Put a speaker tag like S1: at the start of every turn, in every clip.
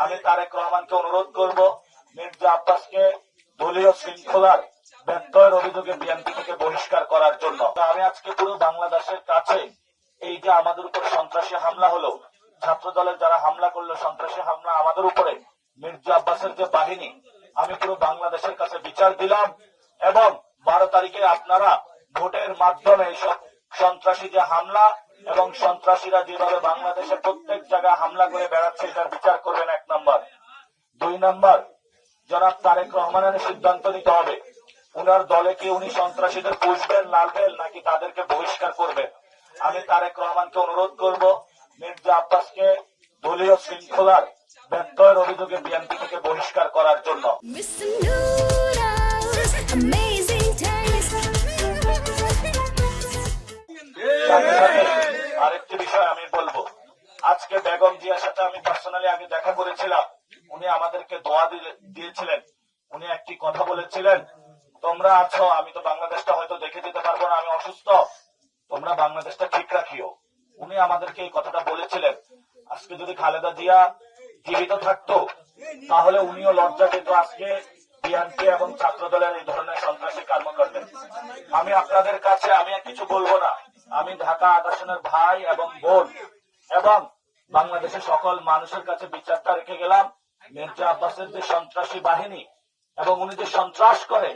S1: আমি তারেক রহমানকে অনুরোধ করব মির্জা আব্বাসকে দলীয় শৃঙ্খলার ব্যত্যয়ের অভিযোগে বিএনপি থেকে বহিষ্কার করার জন্য। আমি আজকে পুরো বাংলাদেশের কাছে এই যে আমাদের উপর সন্ত্রাসী হামলা হলো, ছাত্র দলের যারা হামলা করলো, সন্ত্রাসী হামলা আমাদের উপরে, মির্জা আব্বাসের যে বাহিনী, আমি পুরো বাংলাদেশের কাছে বিচার দিলাম এবং 12 তারিখে আপনারা ভোটের মাধ্যমে এইসব সন্ত্রাসী যে হামলা এবং সন্ত্রাসীরা যেভাবে বাংলাদেশে প্রত্যেক জায়গায় হামলা করে বেড়াচ্ছে এটার বিচার করবেন। 1 নম্বর। 2 নম্বর, জনাব তারেক রহমানের সিদ্ধান্ত নিতে হবে উনার দলে কি উনি সন্ত্রাসীদের পুষবেন, লালবেন, নাকি তাদেরকে বহিষ্কার করবেন। আমি তারেক রহমানকে অনুরোধ করব মির্জা আব্বাসকে দলীয় শৃঙ্খলার ব্যত্যয়ের অভিযোগে বিএনপি থেকে বহিষ্কার করার জন্য। আরেকটি বিষয় আমি বলবো, আজকে বেগম জিয়ার সাথে আমি পার্সোনালি আগে দেখা করেছিলাম, উনি আমাদেরকে দোয়া দিয়েছিলেন। উনি একটি কথা বলেছিলেন, তোমরা আছো, আমি তো বাংলাদেশটা হয়তো দেখে যেতে পারবো না, আমি অসুস্থ, তোমরা বাংলাদেশটা ঠিক রাখিও। উনি আমাদেরকে এই কথাটা বলেছিলেন। আজকে যদি খালেদা জিয়া জীবিত থাকতো তাহলে উনিও লজ্জা পেত আজকে বিএনপি এবং ছাত্র দলের এই ধরনের সন্ত্রাসী কর্মকাণ্ডে। আমি আপনাদের কাছে আমি কিছু বলবো না, আমি ঢাকা আকাশনের ভাই এবং বোন এবং বাংলাদেশের সকল মানুষের কাছে বিচারটা রেখে গেলাম। মির্জা আব্বাসের যে সন্ত্রাসী বাহিনী এবং উনি যে সন্ত্রাস করে,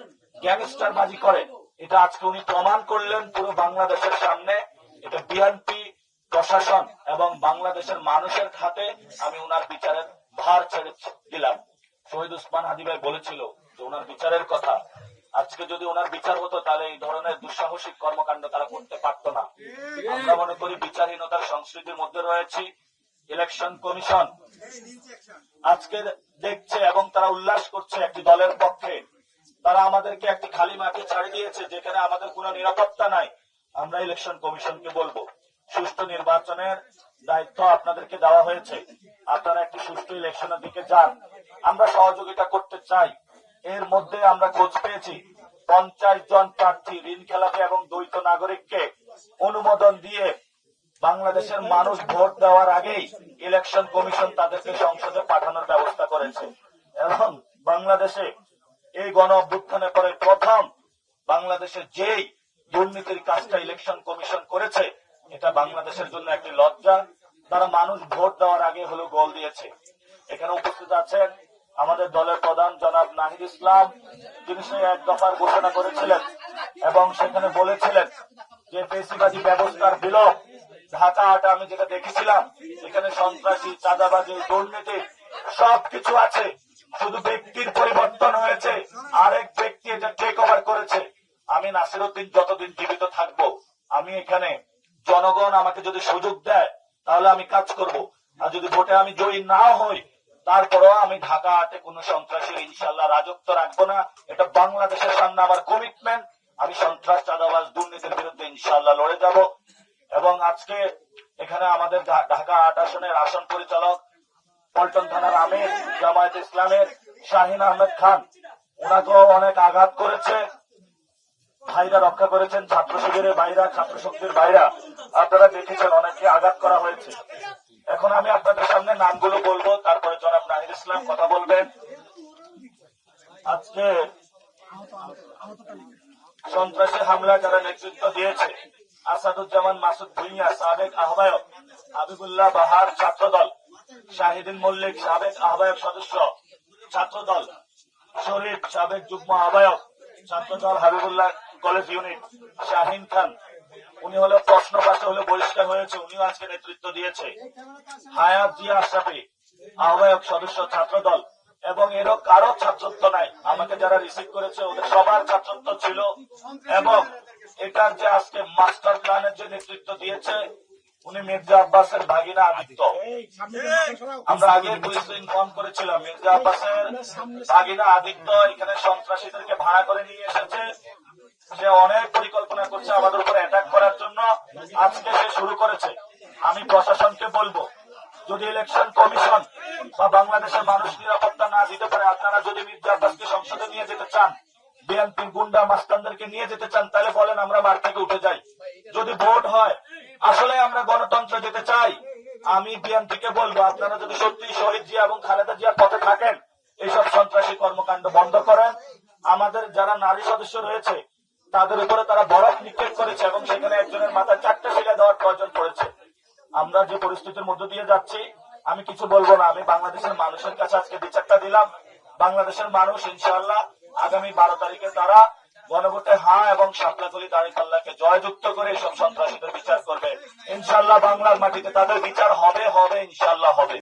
S1: গ্যাংস্টারবাজি করে, এটা আজকে উনি প্রমাণ করলেন পুরো বাংলাদেশের সামনে। এটা বিএনপি প্রশাসন এবং বাংলাদেশের মানুষের খাতে আমি উনার বিচারের ভার ছেড়ে দিলাম। শহীদ উসমান হাদি ভাই বলেছিল যে উনার বিচারের কথা, আজকে যদি ওনার বিচার হতো তাহলে এই ধরনের দুঃসাহসিক কর্মকাণ্ড তারা করতে পারত না। আমরা মনে করি বিচারহীনতার সংস্কৃতির মধ্যে রয়েছি। ইলেকশন কমিশন আজকে দেখছে এবং তারা উল্লাস করছে একটি দলের পক্ষে। তারা আমাদেরকে একটি খালি মাঠে ছাড়ি দিয়েছে যেখানে আমাদের কোনো নিরাপত্তা নাই। আমরা ইলেকশন কমিশনকে বলবো, সুষ্ঠু নির্বাচনের দায়িত্ব আপনাদেরকে দেওয়া হয়েছে, আপনারা একটি সুষ্ঠু ইলেকশনের দিকে যান। আমরা সহযোগিতা করতে চাই। এর মধ্যে আমরা খোঁজ পেয়েছি 50 জন প্রার্থী ঋণ খেলাপি এবং দ্বৈত নাগরিককে অনুমোদন দিয়ে বাংলাদেশের মানুষ ভোট দেওয়ার আগেই ইলেকশন কমিশন তাদেরকে সংসদে পাঠানোর ব্যবস্থা করেছে। এবং বাংলাদেশে এই গণ অভ্যুত্থানের পরে প্রথম বাংলাদেশে যেই দুর্নীতির কাজটা ইলেকশন কমিশন করেছে, এটা বাংলাদেশের জন্য একটি লজ্জা। তারা মানুষ ভোট দেওয়ার আগে হলো গোল দিয়েছে। এখানে উপস্থিত আছেন আমাদের দলের প্রধান জনাব নাহিদ ইসলাম, তিনি সেই 1 দফার ঘোষণা করেছিলেন এবং সেখানে বলেছিলেন যে ফেসিবাদী ব্যবস্থার বিলোপ। ঢাকা 8 আমি যেটা দেখেছিলাম, এখানে সন্ত্রাসী, চাঁদাবাজি, দুর্নীতি সবকিছু আছে, শুধু ব্যক্তির পরিবর্তন হয়েছে, আরেক ব্যক্তি এটা টেক ওভার করেছে। আমি নাসিরউদ্দিন যতদিন জীবিত থাকবো, আমি এখানে জনগণ আমাকে যদি সুযোগ দেয় তাহলে আমি কাজ করব। আর যদি ভোটে আমি জয়ী না হই তারপরেও আমি ঢাকা 8 কোনো সন্ত্রাসীর ইনশাল্লাহ রাজত্ব রাখবো না। এটা বাংলাদেশের সামনে আমার কমিটমেন্ট। আমি সন্ত্রাস, চাঁদাবাজ, দুর্নীতির বিরুদ্ধে ইনশাল্লাহ লড়ে যাব। এবং আজকে এখানে আমাদের ঢাকা 8 আসনের আসন পরিচালক পল্টন থানার আমির জামায়াত ইসলামের শাহিন আহমেদ খান, ওনাকেও অনেক আঘাত করেছে, ভাইরা রক্ষা করেছেন, ছাত্র শিবিরের ভাইরা, ছাত্র শক্তির ভাইরা, আপনারা দেখেছেন অনেককে আঘাত করা হয়েছে। এখন আমি আপনাদের সামনে নামগুলো বলবো, তারপরে জনাব নাহিদ ইসলাম কথা বলবেন। আজকে সন্ত্রাসী হামলা যারা নেতৃত্ব দিয়েছে, আসাদুজ্জামান মাসুদ ভুঁইয়া সাবেক আহ্বায়ক, হাবিবুল্লাহ বাহার ছাত্রদল, শাহিদিন মল্লিক সাবেক আহ্বায়ক সদস্য ছাত্রদল, শরীফ সাবেক যুগ্ম আহ্বায়ক ছাত্রদল হাবিবুল্লাহ কলেজ ইউনিট, শাহিন খান উনি হলো প্রশ্ন পাশে হলে বহিষ্কার হয়েছে, উনিও আজকে নেতৃত্ব দিয়েছে, হায়াত জিয়া আশরাফি আহ্বায়ক সদস্য ছাত্রদল, এবং এরও কারো ছাত্রত্ব নাই। আমাকে যারা রিসিভ করেছে ওদের সবার ছাত্রত্ব ছিল। এবং এটার যে আজকে মাস্টার প্ল্যানের যে নেতৃত্ব দিয়েছে উনি মির্জা আব্বাসের ভাগিনা আদিত্য। আমরা আগে পুলিশকে ইনফর্ম করেছিলাম মির্জা আব্বাসের ভাগিনা আদিত্য এখানে সন্ত্রাসীদেরকে ভাড়া করে নিয়ে এসেছে। সে অনেক পরিকল্পনা করছে আমাদের উপর অ্যাটাক করার জন্য, আজকে সে শুরু করেছে। আমি প্রশাসনকে বলবো, যদি ইলেকশন কমিশন বা বাংলাদেশের মানুষ নিরাপত্তা না দিতে পারে, আপনারা যদি মির্জা আব্বাসকে সংসদে নিয়ে যেতে চান, বিএনপির গুন্ডা মাস্তানদেরকে নিয়ে যেতে চান, তাহলে বলেন আমরা মাঠ থেকে উঠে যাই। যদি ভোট হয়, আসলে আমরা গণতন্ত্রে যেতে চাই, আমি বিএনপিকে বলবো, আপনারা যদি সত্যি শহীদ জিয়া এবং খালেদা জিয়ার পথে থাকেন, এইসব সন্ত্রাসী কর্মকাণ্ড বন্ধ করেন। আমাদের যারা নারী সদস্য রয়েছে তাদের উপরে তারা বরফ নিক্ষেপ করেছে এবং সেখানে একজনের মাথায় 4টা শিলা দেওয়ার প্রয়োজন পড়েছে। আমরা যে পরিস্থিতির মধ্য দিয়ে যাচ্ছি, আমি কিছু বলবো না। আমি বাংলাদেশের মানুষের কাছে আজকে বিচারটা দিলাম। বাংলাদেশের মানুষ ইনশাআল্লাহ আগামী 12 তারিখে তারা গণভোটে হ্যাঁ এবং শাপলাকলি দাঁড়িপাল্লাকে জয়যুক্ত করে এসব সন্ত্রাসীদের বিচার করবে। ইনশাআল্লাহ বাংলার মাটিতে তাদের বিচার হবে, ইনশাআল্লাহ হবে।